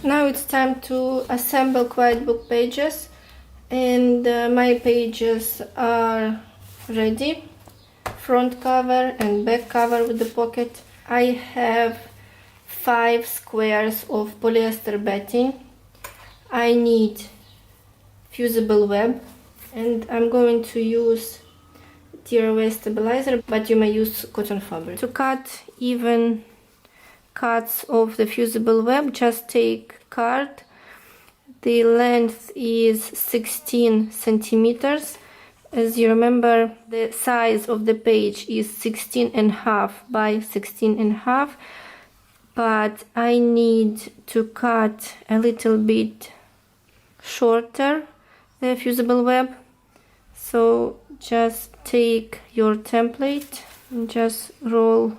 Now it's time to assemble quiet book pages, and my pages are ready. Front cover and back cover with the pocket. I have 5 squares of polyester batting. I need fusible web, and I'm going to use tearaway stabilizer, but you may use cotton fabric. To cut even cuts of the fusible web, just take card. The length is 16 centimeters. As you remember, the size of the page is 16.5 by 16.5, but I need to cut a little bit shorter the fusible web. So just take your template and just roll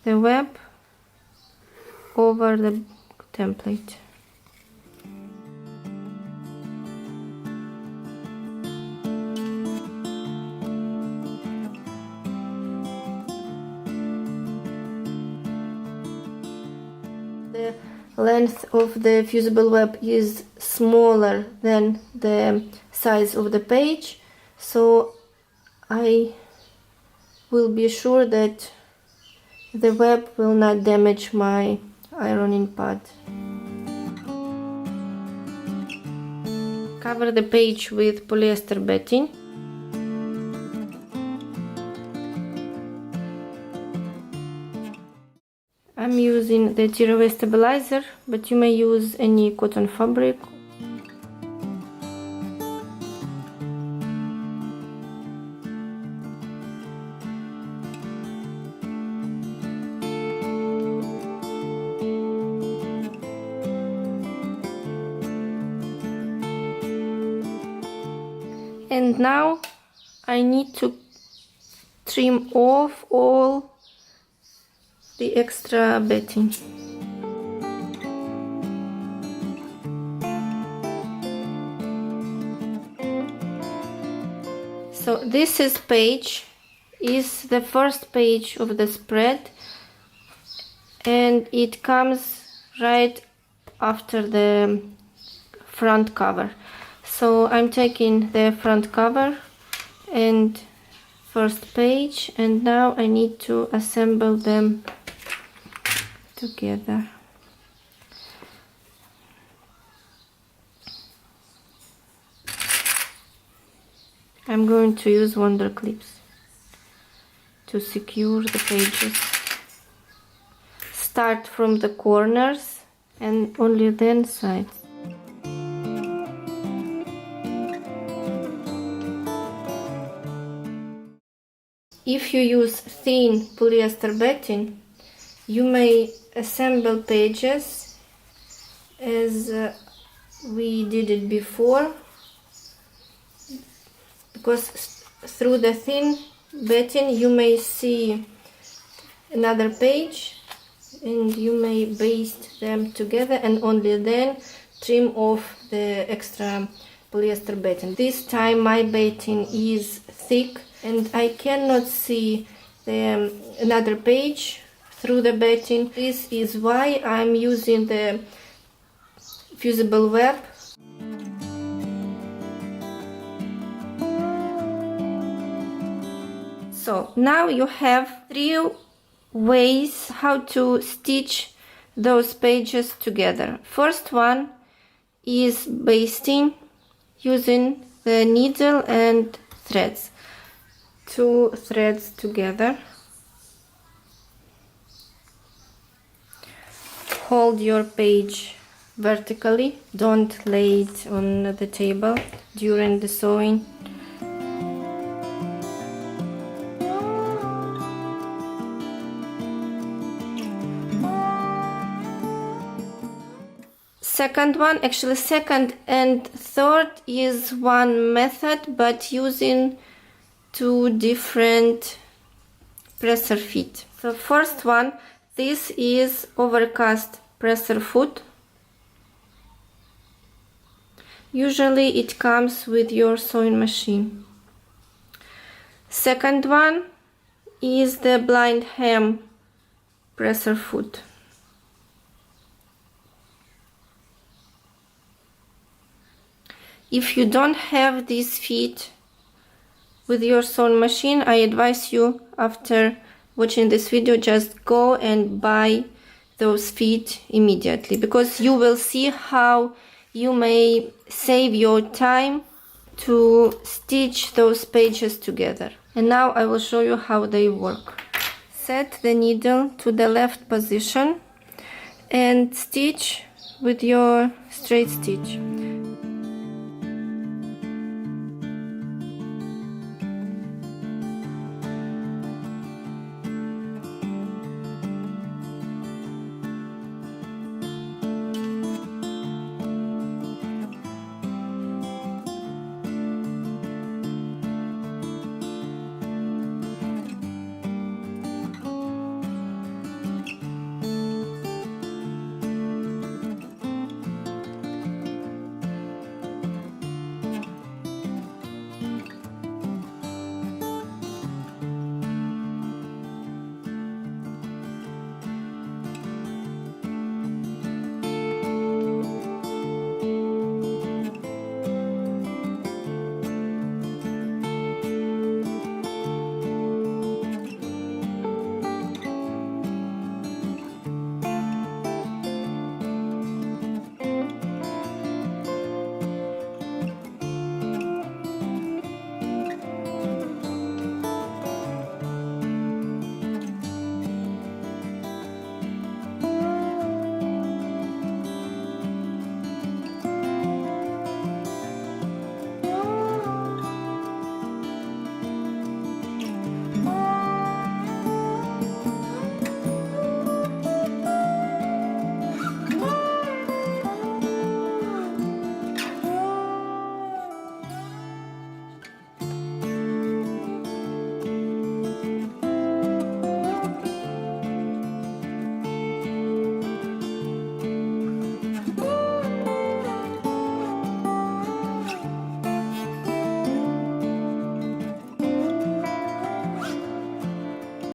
the web over the template. The length of the fusible web is smaller than the size of the page, so I will be sure that the web will not damage my ironing pad. Cover the page with polyester batting. I'm using the tearaway stabilizer, but you may use any cotton fabric. And now I need to trim off all the extra batting. So this is the first page of the spread, and it comes right after the front cover. So I'm taking the front cover and first page, and now I need to assemble them together. I'm going to use wonder clips to secure the pages. Start from the corners and only then sides. If you use thin polyester batting, you may assemble pages as we did it before, because through the thin batting you may see another page, and you may baste them together and only then trim off the extra polyester batting. This time my batting is thick and I cannot see the another page through the batting. This is why I'm using the fusible web. So now you have 3 ways how to stitch those pages together. First one is basting using the needle and threads. 2 threads together. Hold your page vertically, don't lay it on the table during the sewing. Second and third is one method, but using 2 different presser feet. So first one, this is overcast presser foot. Usually it comes with your sewing machine. Second one is the blind hem presser foot. If you don't have these feet with your sewing machine, I advise you, after watching this video, just go and buy those feet immediately, because you will see how you may save your time to stitch those pages together. And now I will show you how they work. Set the needle to the left position and stitch with your straight stitch.